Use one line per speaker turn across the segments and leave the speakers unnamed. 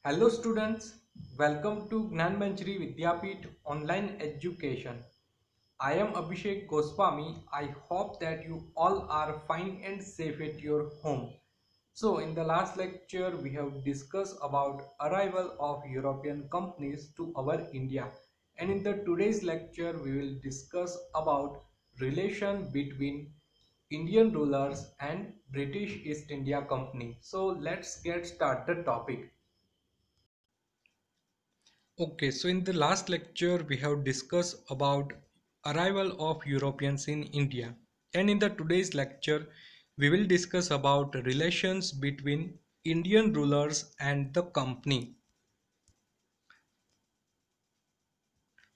Hello students, welcome to Gnan Manjari Vidyapeeth Online Education. I am Abhishek Goswami. I hope that you all are fine and safe at your home. So in the last lecture we have discussed about arrival of European companies to our India, and in the today's lecture we will discuss about relation between Indian rulers and British East India Company. So let's get started the topic. Okay, so in the last lecture we have discussed about arrival of Europeans in India, and in the today's lecture we will discuss about relations between Indian rulers and the company.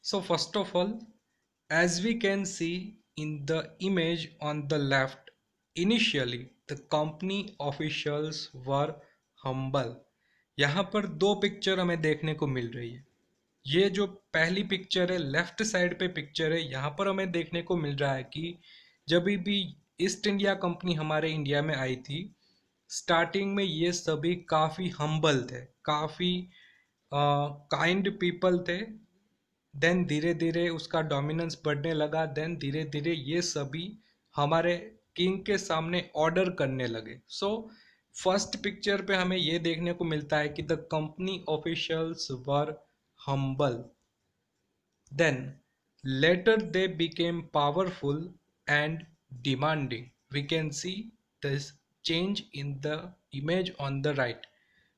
So first of all, as we can see in the image on the left, initially the company officials were humble. यहाँ पर दो picture हमें देखने को मिल रही है। ये जो पहली पिक्चर है, लेफ्ट साइड पे पिक्चर है, यहाँ पर हमें देखने को मिल रहा है कि जब भी ईस्ट इंडिया कंपनी हमारे इंडिया में आई थी, स्टार्टिंग में ये सभी काफ़ी हम्बल थे, काफ़ी काइंड पीपल थे। देन धीरे धीरे उसका डोमिनेंस बढ़ने लगा। देन धीरे धीरे ये सभी हमारे किंग के सामने ऑर्डर करने लगे। सो फर्स्ट पिक्चर पे हमें ये देखने को मिलता है कि the company officials were humble, then later they became powerful and demanding. We can see this change in the image on the right.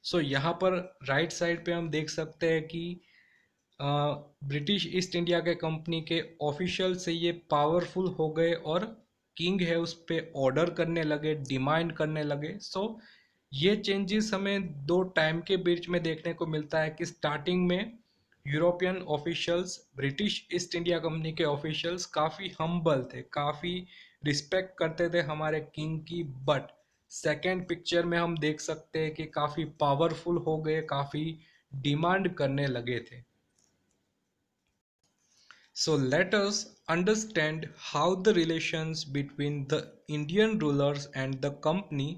So यहाँ पर राइट साइड पे हम देख सकते हैं कि ब्रिटिश ईस्ट इंडिया के कंपनी के ऑफिशियल से ये पावरफुल हो गए और किंग है उस पे ऑर्डर करने लगे, डिमांड करने लगे। सो ये चेंजेस हमें दो टाइम के बीच में देखने को मिलता है कि स्टार्टिंग में European officials, British east India company के ऑफिशियल्स काफ़ी हम्बल थे, काफ़ी रिस्पेक्ट करते थे हमारे किंग की। बट सेकेंड पिक्चर में हम देख सकते हैं कि काफ़ी पावरफुल हो गए, काफ़ी डिमांड करने लगे थे। So let us understand how the relations between the Indian rulers and the company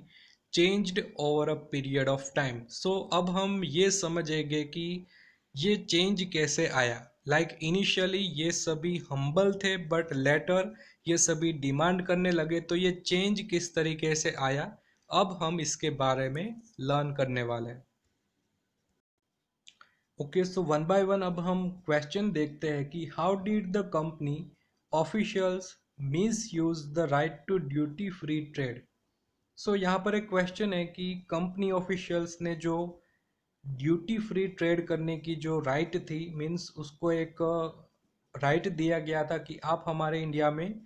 changed over a period of time. So अब हम ये समझेंगे कि ये चेंज कैसे आया। Like initially ये सभी humble थे, but later ये सभी डिमांड करने लगे। तो ये चेंज किस तरीके से आया, अब हम इसके बारे में लर्न करने वाले हैं। Okay, so one by one अब हम क्वेश्चन देखते हैं कि how did the company officials misuse the right to duty free trade. So यहाँ पर एक क्वेश्चन है कि कंपनी ऑफिशियल्स ने जो ड्यूटी फ्री ट्रेड करने की जो राइट थी, मीन्स उसको एक राइट दिया गया था कि आप हमारे इंडिया में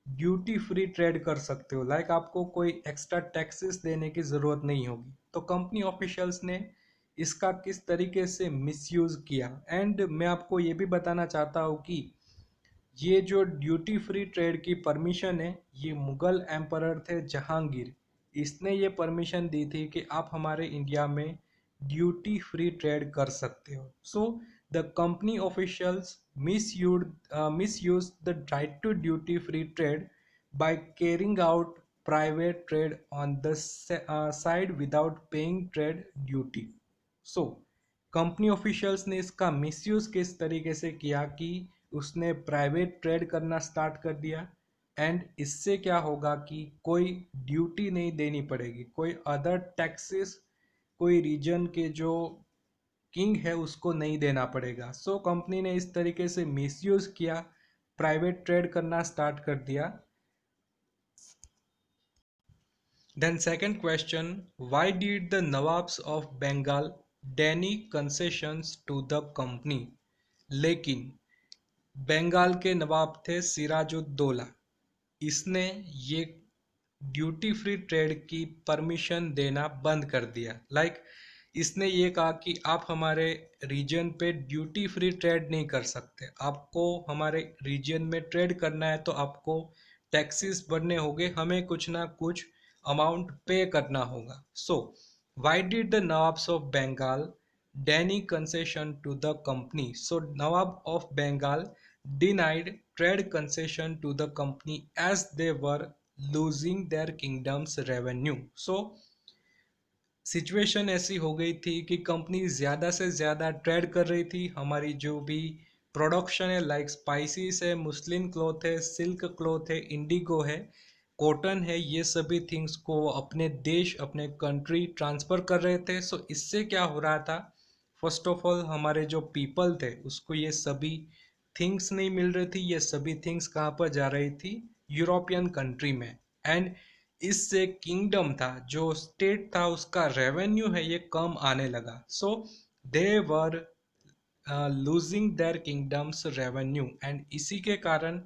ड्यूटी फ्री ट्रेड कर सकते हो। लाइक आपको कोई एक्स्ट्रा टैक्सेस देने की ज़रूरत नहीं होगी। तो कंपनी ऑफिशियल्स ने इसका किस तरीके से मिसयूज़ किया। एंड मैं आपको ये भी बताना चाहता हूँ कि ये जो ड्यूटी फ्री ट्रेड की परमिशन है, ये मुगल एम्परर थे जहांगीर, इसने ये परमिशन दी थी कि आप हमारे इंडिया में ड्यूटी फ्री ट्रेड कर सकते हो। सो the company officials misuse the right to duty free trade by carrying out private trade on the side without paying trade duty. So company officials ने इसका मिसयूज किस तरीके से किया कि उसने प्राइवेट ट्रेड करना स्टार्ट कर दिया। एंड इससे क्या होगा कि कोई ड्यूटी नहीं देनी पड़ेगी, कोई अदर टैक्सेस कोई रीजन के जो किंग है उसको नहीं देना पड़ेगा। सो कंपनी ने इस तरीके से मिसयूज किया, प्राइवेट ट्रेड करना स्टार्ट कर दिया। Then second question, why did the nawabs of Bengal deny concessions to the company. लेकिन बंगाल के नवाब थे सिराजुद्दौला, इसने ये ड्यूटी फ्री ट्रेड की परमिशन देना बंद कर दिया। लाइक इसने ये कहा कि आप हमारे रीजन पे ड्यूटी फ्री ट्रेड नहीं कर सकते, आपको हमारे रीजन में ट्रेड करना है तो आपको टैक्सेस भरने होंगे, हमें कुछ ना कुछ अमाउंट पे करना होगा। So why did the nawabs of Bengal deny concession to the company. So nawab of Bengal denied trade concession to the company as they were losing their kingdom's revenue. So situation ऐसी हो गई थी कि कंपनी ज़्यादा से ज़्यादा ट्रेड कर रही थी। हमारी जो भी प्रोडक्शन है, लाइक स्पाइसेस है, मुस्लिन क्लॉथ है, सिल्क क्लॉथ है, इंडिगो है, कॉटन है, ये सभी थिंग्स को वो अपने देश, अपने कंट्री ट्रांसफ़र कर रहे थे। सो इससे क्या हो रहा था, फर्स्ट ऑफ ऑल हमारे जो पीपल थे उसको ये सभी थिंग्स नहीं मिल रही थी। ये सभी थिंग्स कहाँ पर जा रही थी, यूरोपियन कंट्री में। एंड इससे किंगडम था, जो स्टेट था, उसका रेवेन्यू है ये कम आने लगा। So they were losing their kingdoms revenue. And इसी के कारण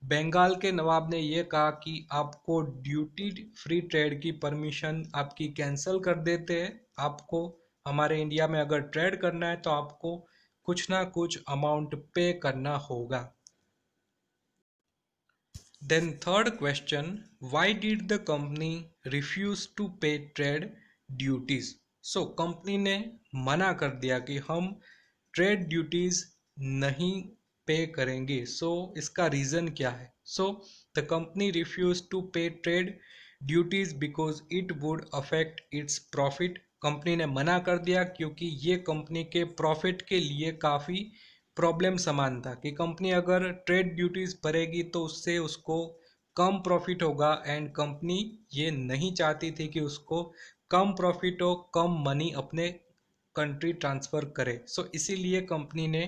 बंगाल के नवाब ने ये कहा कि आपको ड्यूटी फ्री ट्रेड की परमिशन आपकी कैंसिल कर देते हैं। आपको हमारे इंडिया में अगर ट्रेड करना है तो आपको कुछ ना कुछ अमाउंट पे करना होगा। Then third question, why did the company refuse to pay trade duties? So company ने मना कर दिया कि हम ट्रेड ड्यूटीज नहीं पे करेंगे। सो इसका रीज़न क्या है? So the company refuse to pay trade duties because it would affect its profit. Company ने मना कर दिया क्योंकि ये कंपनी के प्रॉफिट के लिए काफ़ी प्रॉब्लम समान था कि कंपनी अगर ट्रेड ड्यूटीज भरेगी तो उससे उसको कम प्रॉफिट होगा। एंड कंपनी ये नहीं चाहती थी कि उसको कम प्रॉफिट हो, कम मनी अपने कंट्री ट्रांसफ़र करे। सो इसीलिए कंपनी ने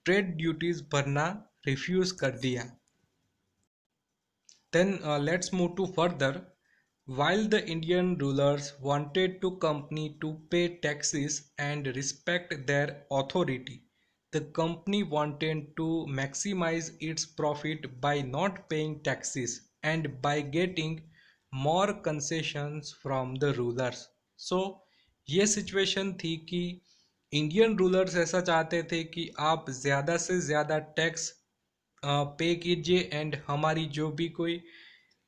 ट्रेड ड्यूटीज भरना रिफ्यूज़ कर दिया। Then let's move to further. While the Indian rulers wanted to company to pay taxes and respect their authority, the company wanted to maximize its profit by not paying taxes and by getting more concessions from the rulers. So ये situation थी कि Indian rulers ऐसा चाहते थे कि आप ज़्यादा से ज़्यादा टैक्स पे कीजिए एंड हमारी जो भी कोई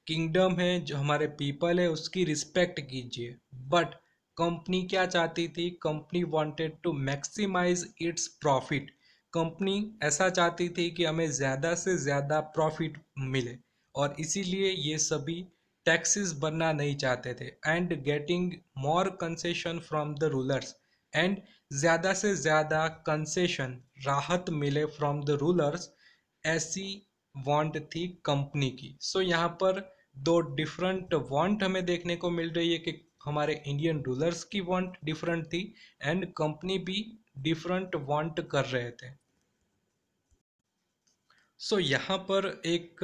किंगडम है, जो हमारे पीपल है, उसकी रिस्पेक्ट कीजिए। बट कंपनी क्या चाहती थी, company wanted to maximise its profit. Company ऐसा चाहती थी कि हमें ज़्यादा से ज़्यादा प्रॉफिट मिले और इसीलिए ये सभी टैक्सेस भरना नहीं चाहते थे and getting more concession from the rulers. And ज़्यादा से ज़्यादा कंसेशन, राहत मिले फ्रॉम द रूलर्स, ऐसी वांट थी कंपनी की। सो यहाँ पर दो डिफरेंट वांट हमें देखने को मिल रही है कि हमारे इंडियन रूलर्स की वांट डिफरेंट थी एंड कंपनी भी डिफरेंट वांट कर रहे थे। सो यहाँ पर एक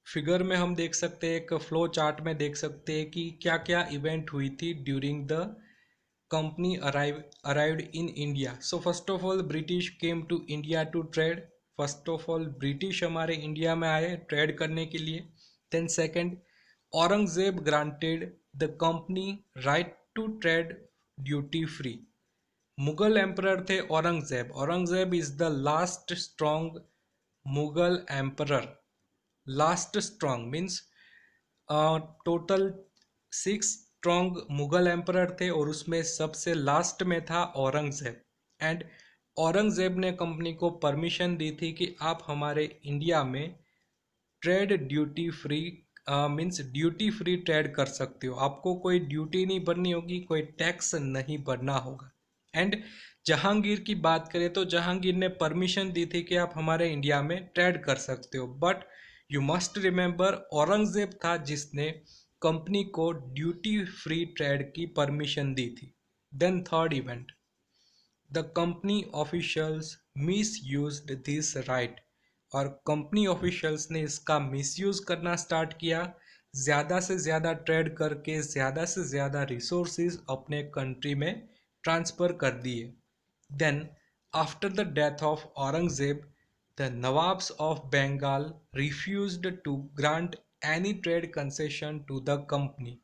फिगर में हम देख सकते हैं, एक फ्लो चार्ट में देख सकते हैं कि क्या क्या इवेंट हुई थी during the company arrived in India. So first of all British came to India to trade. First of all British हमारे इंडिया में आए ट्रेड करने के लिए। Then second, Aurangzeb granted the company right to trade duty free. Mughal emperor थे Aurangzeb. Aurangzeb is the last strong Mughal emperor. Last strong means total 6 strong Mughal emperor थे और उसमें सबसे लास्ट में था औरंगजेब। एंड औरंगजेब ने कंपनी को परमिशन दी थी कि आप हमारे इंडिया में trade duty free, means duty free trade कर सकते हो, आपको कोई ड्यूटी नहीं भरनी होगी, कोई टैक्स नहीं भरना होगा। एंड जहांगीर की बात करें तो जहांगीर ने परमिशन दी थी कि आप हमारे इंडिया में ट्रेड कर सकते हो। But you must remember Aurangzeb था जिसने कंपनी को ड्यूटी फ्री ट्रेड की परमिशन दी थी। Then third event, the company officials misused this right. और कंपनी ऑफिशियल्स ने इसका मिसयूज करना स्टार्ट किया, ज़्यादा से ज़्यादा ट्रेड करके ज़्यादा से ज़्यादा रिसोर्सेज अपने कंट्री में ट्रांसफ़र कर दिए। Then after the death of Aurangzeb, the Nawabs of Bengal refused to grant any trade concession to the company.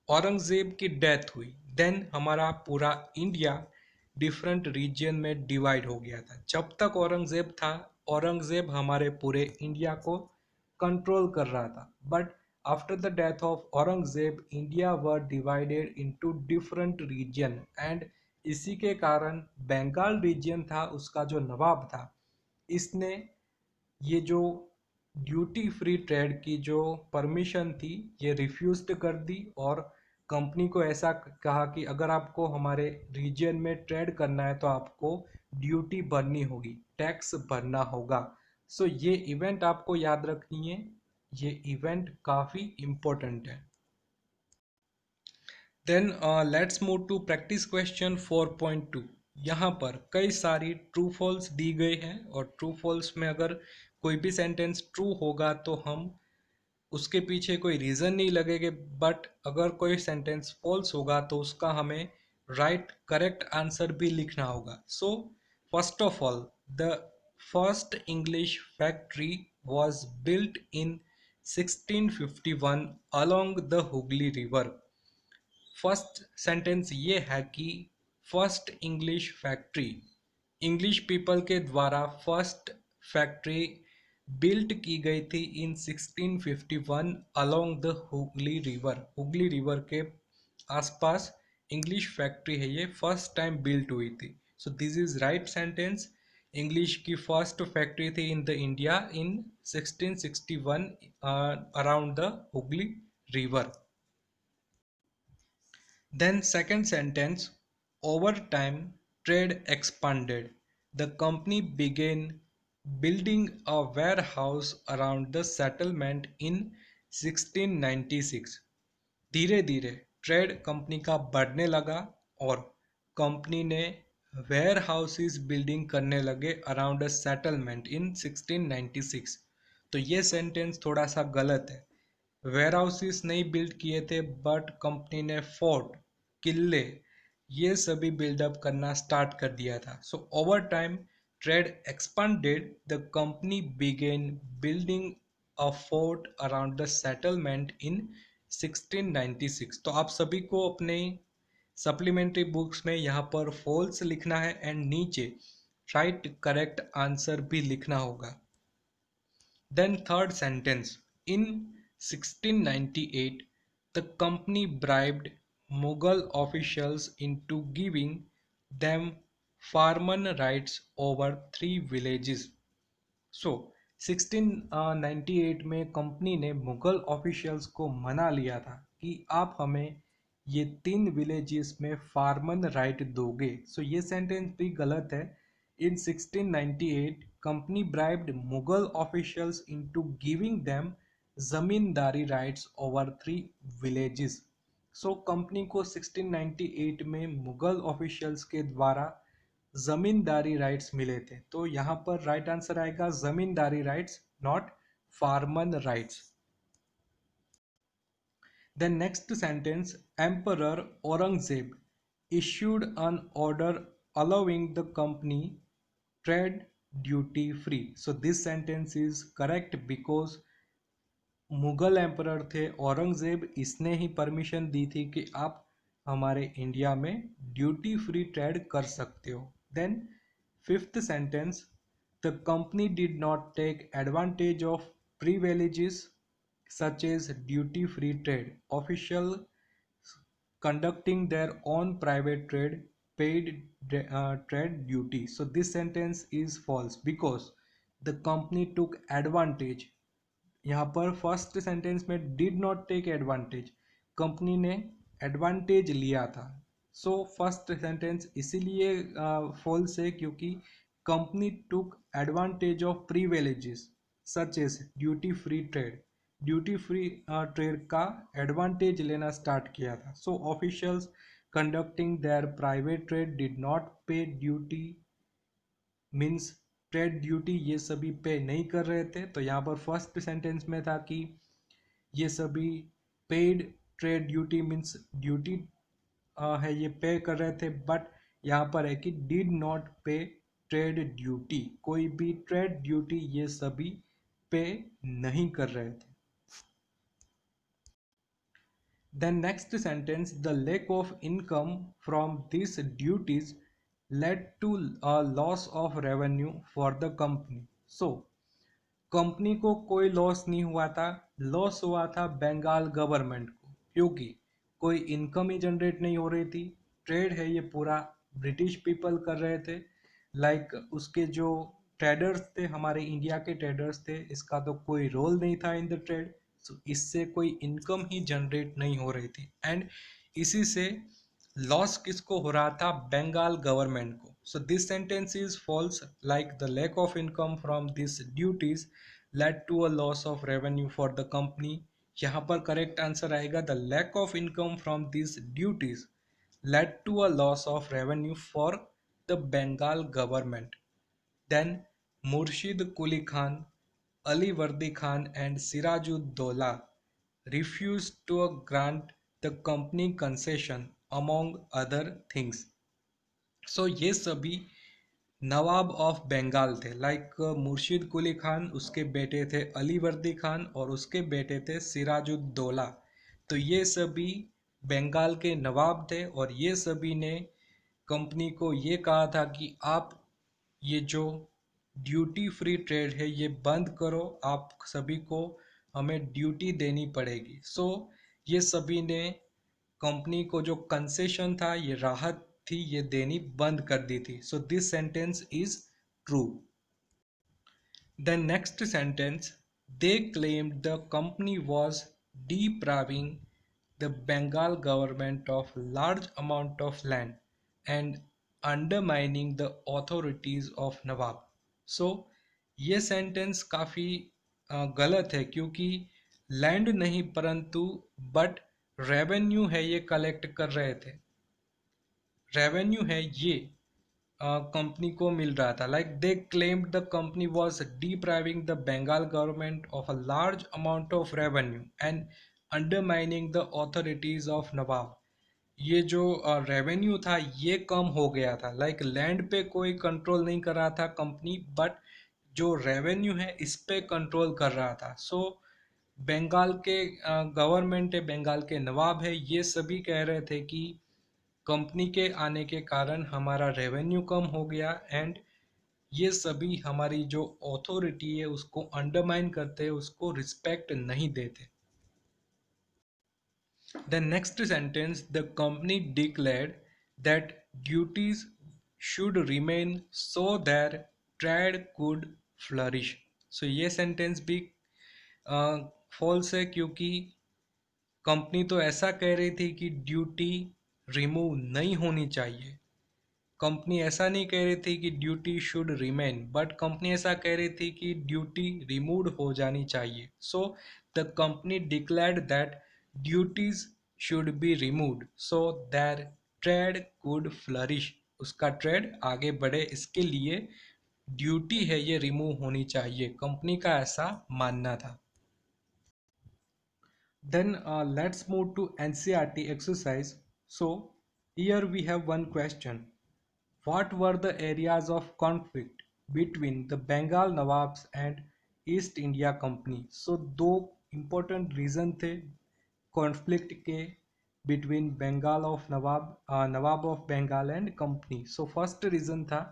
Aurangzeb की डेथ हुई, देन हमारा पूरा इंडिया डिफरेंट रीजन में डिवाइड हो गया था। जब तक औरंगजेब था, औरंगजेब हमारे पूरे इंडिया को कंट्रोल कर रहा था। But after the death of Aurangzeb, India were divided into different region. And इसी के कारण बंगाल रीजन था, उसका जो नवाब था, इसने ये जो ड्यूटी फ्री ट्रेड की जो परमिशन थी ये रिफ्यूज्ड कर दी और कंपनी को ऐसा कहा कि अगर आपको हमारे रीजन में ट्रेड करना है तो आपको ड्यूटी भरनी होगी, टैक्स भरना होगा। सो ये इवेंट आपको याद रखनी है, ये इवेंट काफ़ी इम्पोर्टेंट है। Then let's move to practice question 4.2। यहाँ पर कई सारी ट्रू फॉल्स दी गई हैं और ट्रू फॉल्स में अगर कोई भी सेंटेंस ट्रू होगा तो हम उसके पीछे कोई रीज़न नहीं लगेगा, बट अगर कोई सेंटेंस फॉल्स होगा तो उसका हमें राइट करेक्ट आंसर भी लिखना होगा। So first of all, the first English factory was built in 1651 along the Hooghly river. First sentence ये है कि first English factory, English people के द्वारा फर्स्ट फैक्ट्री बिल्ट की गई थी इन 1651 along the Hooghly river. Hooghly river के आसपास इंग्लिश फैक्ट्री है, ये फर्स्ट टाइम बिल्ट हुई थी। So this is right sentence. English की फर्स्ट फैक्ट्री थी in the India in 1661 around the Hooghly river. Then second sentence, over time trade expanded. The company began building a warehouse around the settlement in 1696। धीरे धीरे trade company का बढ़ने लगा और company ने where houses building करने लगे अराउंड अ सेटलमेंट इन 1696। तो ये सेंटेंस थोड़ा सा गलत है। वेयर हाउसेस नहीं बिल्ड किए थे, बट कंपनी ने फोर्ट, किले, ये सभी बिल्डअप करना स्टार्ट कर दिया था। So over time trade expanded, the company began building a fort around the settlement in 1696। तो आप सभी को अपने सप्लीमेंट्री बुक्स में यहाँ पर फॉल्स लिखना है एंड नीचे राइट करेक्ट आंसर भी लिखना होगा। Then third sentence, in 1698 the company bribed Mughal officials into giving them farmer rights over 3 villages। सो 1698 में कंपनी ने मुगल ऑफिशियल्स को मना लिया था कि आप हमें ये 3 विलेजेस में फार्मन राइट दोगे। सो ये सेंटेंस भी गलत है। In 1698 company bribed Mughal officials into giving them zamindari rights over 3 villages. So company को 1698 में मुगल ऑफिशियल्स के द्वारा जमींदारी राइट्स मिले थे। तो यहाँ पर राइट आंसर आएगा zamindari rights, not farman rights. Then next sentence, emperor Aurangzeb issued an order allowing the company trade duty free। So this sentence is correct because Mughal emperor थे औरंगजेब, इसने ही परमिशन दी थी कि आप हमारे इंडिया में ड्यूटी फ्री ट्रेड कर सकते हो। Then fifth sentence, the company did not take advantage of privileges such as duty free trade. Official conducting their own private trade paid trade duty। So this sentence is false because the company took advantage। यहाँ पर first sentence में did not take advantage, company ने advantage लिया था। So first sentence इसीलिए false है क्योंकि company took advantage of privileges such as duty free trade, duty free trade का एडवांटेज लेना स्टार्ट किया था। So officials conducting their private trade did not pay duty means trade duty ये सभी पे नहीं कर रहे थे। तो यहाँ पर फर्स्ट सेंटेंस में था कि ये सभी paid trade duty means duty है ये पे कर रहे थे, बट यहाँ पर है कि डिड नॉट पे ट्रेड ड्यूटी, कोई भी ट्रेड ड्यूटी ये सभी पे नहीं कर रहे थे। Then next sentence, the lack of income from these duties led to a loss of revenue for the company। So company को कोई लॉस नहीं हुआ था, लॉस हुआ था बंगाल गवर्नमेंट को, क्योंकि कोई इनकम ही जनरेट नहीं हो रही थी। ट्रेड है ये पूरा ब्रिटिश पीपल कर रहे थे, लाइक उसके जो ट्रेडर्स थे, हमारे इंडिया के ट्रेडर्स थे, इसका तो कोई रोल नहीं था इन द ट्रेड। सो इससे कोई इनकम ही जनरेट नहीं हो रही थी एंड इसी से लॉस किसको हो रहा था, बंगाल गवर्नमेंट को. So this sentence is false, like the lack of income from this duties led to a loss of revenue for the company. यहाँ पर करेक्ट आंसर आएगा the lack of income from this duties led to a loss of revenue for the Bengal government. Then Murshid Quli Khan, Ali Vardi Khan and Sirajud-Dowla refused to grant the company concession among other things. So ये सभी नवाब of Bengal थे, like मुर्शिद कुली खान, उसके बेटे थे अली वर्दी खान और उसके बेटे थे सिराजुद्दौला. तो ये सभी बंगाल के नवाब थे और ये सभी ने कंपनी को ये कहा था कि आप ये जो ड्यूटी फ्री ट्रेड है ये बंद करो, आप सभी को हमें ड्यूटी देनी पड़ेगी. सो ये सभी ने कंपनी को जो कंसेशन था, ये राहत थी, ये देनी बंद कर दी थी. सो this sentence is true. The next sentence, they claimed the company was depriving the Bengal government of large amount of land and undermining the authorities of Nawab. So ये सेंटेंस काफ़ी गलत है, क्योंकि लैंड नहीं परंतु बट रेवेन्यू है ये collect कर रहे थे. रेवेन्यू है ये कंपनी को मिल रहा था. Like they claimed the company was depriving the Bengal government of a large amount of revenue and undermining the authorities of nawab. ये जो रेवेन्यू था ये कम हो गया था. लाइक लैंड पे कोई कंट्रोल नहीं कर रहा था कंपनी, बट जो रेवेन्यू है इस पे कंट्रोल कर रहा था. सो बंगाल के गवर्नमेंट है, बंगाल के नवाब है, ये सभी कह रहे थे कि कंपनी के आने के कारण हमारा रेवेन्यू कम हो गया एंड ये सभी हमारी जो अथॉरिटी है उसको अंडरमाइन करते हैं, उसको रिस्पेक्ट नहीं देते. The next sentence, the company declared that duties should remain so that trade could flourish. So ये सेंटेंस भी फॉल्स है, क्योंकि कंपनी तो ऐसा कह रही थी कि ड्यूटी रिमूव नहीं होनी चाहिए. कंपनी ऐसा नहीं कह रही थी कि duty should remain, but company ऐसा कह रही थी कि ड्यूटी रिमूव्ड हो जानी चाहिए. सो the company declared that duties should be removed so that trade could flourish. उसका ट्रेड आगे बढ़े, इसके लिए ड्यूटी है ये रिमूव होनी चाहिए, कंपनी का ऐसा मानना था. Then let's move to NCERT exercise. So here we have one question. What were the areas of conflict between the Bengal Nawabs and East India Company? So दो important reason थे conflict के between Bengal of Nawab of Bengal and company. So first reason था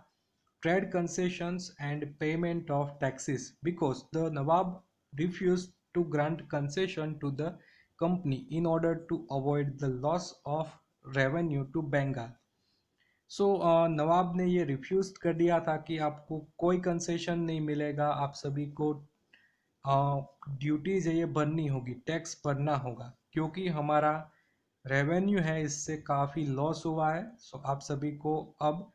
trade concessions and payment of taxes, because the Nawab refused to grant concession to the company in order to avoid the loss of revenue to Bengal. सो नवाब ने ये refuse कर दिया था कि आपको कोई concession नहीं मिलेगा, आप सभी को ड्यूटीज है ये भरनी होगी, टैक्स भरना होगा, क्योंकि हमारा रेवेन्यू है इससे काफ़ी लॉस हुआ है. सो आप सभी को अब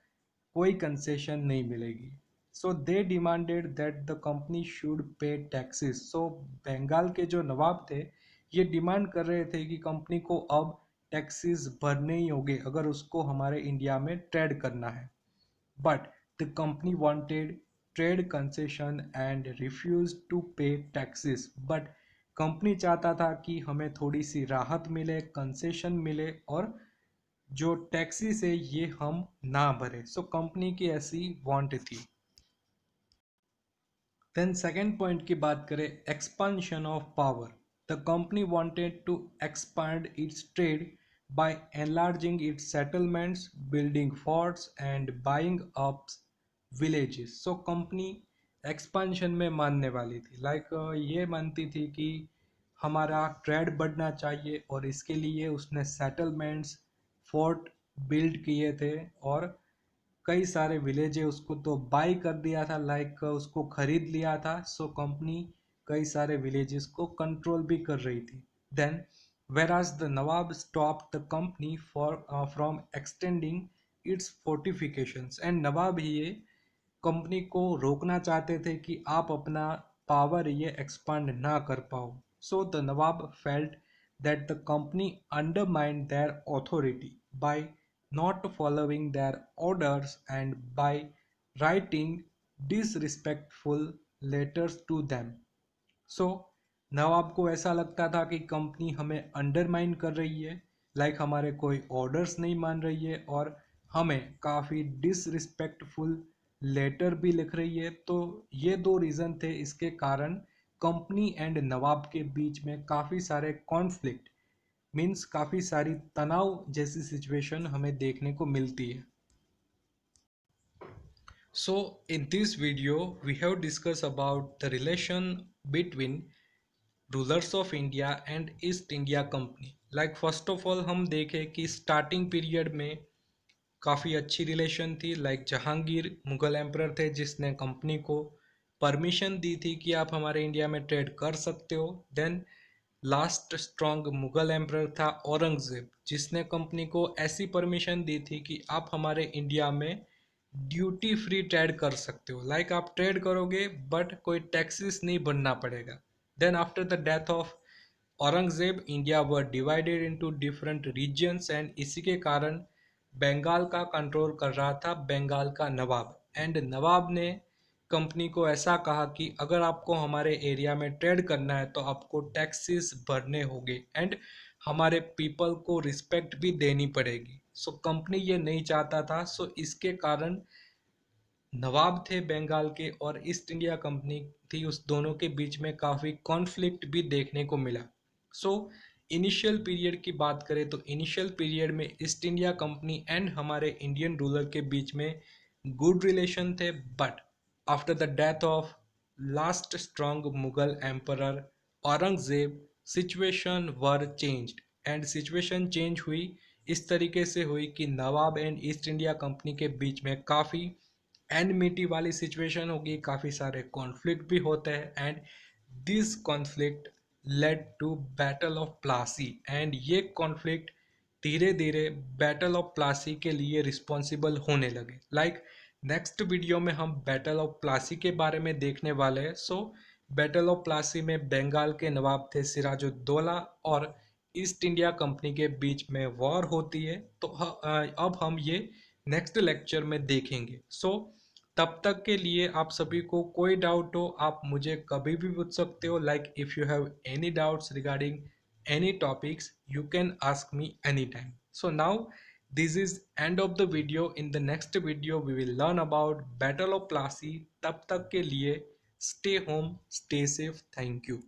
कोई कंसेशन नहीं मिलेगी. So they demanded that the company should pay taxes. So Bengal के जो नवाब थे ये डिमांड कर रहे थे कि कंपनी को अब टैक्सेस भरने ही होंगे अगर उसको हमारे इंडिया में ट्रेड करना है. But the company wanted trade concession and refuse to pay taxes. But company चाहता था कि हमें थोड़ी सी राहत मिले, कंसेशन मिले, और जो टैक्सेस है ये हम ना भरे. सो कंपनी की ऐसी वांट थी. देन सेकेंड पॉइंट की बात करें, expansion of power. The company wanted to expand its trade by enlarging its settlements, building forts and buying up villages. So company expansion में मानने वाली थी. ये मानती थी कि हमारा ट्रेड बढ़ना चाहिए और इसके लिए उसने सेटलमेंट्स, फोर्ट बिल्ड किए थे और कई सारे विलेज है उसको तो बाई कर दिया था, उसको खरीद लिया था. सो कंपनी कई सारे विलेजेस को कंट्रोल भी कर रही थी. Then whereas the Nawab stopped the company from extending its fortifications. And नवाब ये कंपनी को रोकना चाहते थे कि आप अपना पावर ये एक्सपांड ना कर पाओ. So the Nawab felt that the company undermined their authority by not following their orders and by writing disrespectful letters to them. सो नवाब को ऐसा लगता था कि कंपनी हमें अंडरमाइन कर रही है, लाइक हमारे कोई ऑर्डर्स नहीं मान रही है और हमें काफ़ी डिसरिस्पेक्टफुल लेटर भी लिख रही है. तो ये दो रीज़न थे इसके कारण कंपनी एंड नवाब के बीच में काफ़ी सारे कॉन्फ्लिक्ट मीन्स काफ़ी सारी तनाव जैसी सिचुएशन हमें देखने को मिलती है. So in this video we have discussed about the relation between rulers of India and east India company. Like first of all हम देखें कि स्टार्टिंग पीरियड में काफ़ी अच्छी रिलेशन थी. लाइक जहांगीर मुगल एम्परर थे जिसने कंपनी को परमिशन दी थी कि आप हमारे इंडिया में ट्रेड कर सकते हो. Then last strong Mughal emperor था औरंगजेब जिसने कंपनी को ऐसी परमिशन दी थी कि आप हमारे इंडिया में ड्यूटी फ्री ट्रेड कर सकते हो. लाइक आप ट्रेड करोगे बट कोई टैक्सेस नहीं भरना पड़ेगा. Then after the death of Aurangzeb India were divided into different regions and इसी के कारण बंगाल का कंट्रोल कर रहा था बंगाल का नवाब. एंड नवाब ने कंपनी को ऐसा कहा कि अगर आपको हमारे एरिया में ट्रेड करना है तो आपको टैक्सेस भरने होंगे एंड हमारे पीपल को रिस्पेक्ट भी देनी पड़ेगी. सो कंपनी ये नहीं चाहता था. सो इसके कारण नवाब थे बंगाल के और ईस्ट इंडिया कंपनी थी, उस दोनों के बीच में काफ़ी कॉन्फ्लिक्ट भी देखने को मिला. सो इनिशियल पीरियड की बात करें तो इनिशियल पीरियड में ईस्ट इंडिया कंपनी एंड हमारे इंडियन रूलर के बीच में गुड रिलेशन थे. But after the death of last strong Mughal emperor Aurangzeb situation were changed and situation change हुई. इस तरीके से हुई कि नवाब एंड ईस्ट इंडिया कंपनी के बीच में काफ़ी एनमिटी वाली सिचुएशन होगी, काफ़ी सारे कॉन्फ्लिक्ट भी होते हैं and this conflict led to battle of Plassey. And ये कॉन्फ्लिक्ट धीरे धीरे बैटल ऑफ प्लासी के लिए रिस्पॉन्सिबल होने लगे. लाइक नेक्स्ट वीडियो में हम बैटल ऑफ प्लासी के बारे में देखने वाले हैं. सो बैटल ऑफ प्लासी में बंगाल के नवाब थे सिराजुद्दौला और ईस्ट इंडिया कंपनी के बीच में वॉर होती है. तो अब हम ये नेक्स्ट लेक्चर में देखेंगे. सो तब तक के लिए आप सभी को कोई डाउट हो आप मुझे कभी भी पूछ सकते हो. Like if you have any doubts regarding any topics you can ask me anytime. So now this is end of the video. In the next video we will learn about battle of Plassey. तब तक के लिए stay home, stay safe. Thank you.